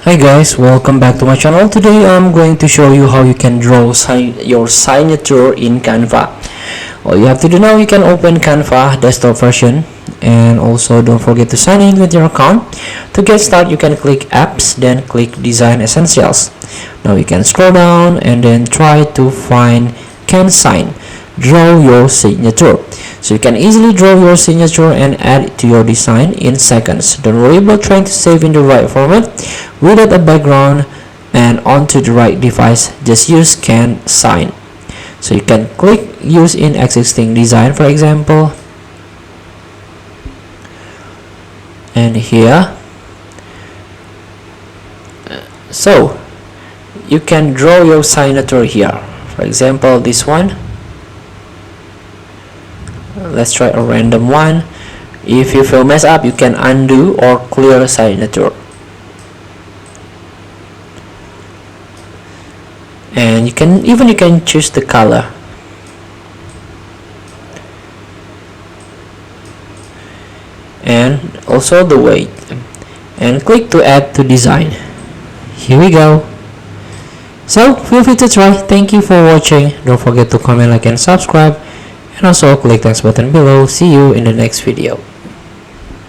Hi guys, welcome back to my channel. Today I'm going to show you how you can draw your signature in Canva. All you have to do now, you can open Canva desktop version, and also don't forget to sign in with your account. To get started, you can click apps, then click design essentials. Now you can scroll down and then try to find can sign, draw your signature. So you can easily draw your signature and add it to your design in seconds. Don't worry about trying to save in the right format without a background and onto the right device. Just use can sign. So you can click use in existing design, for example, and here. So you can draw your signature here. For example, this one. Let's try a random one. If you feel messed up, you can undo or clear signature. And you can choose the color. And also the weight. And click to add to design. Here we go. So feel free to try. Thank you for watching. Don't forget to comment, like, and subscribe. And also click the next button below. See you in the next video.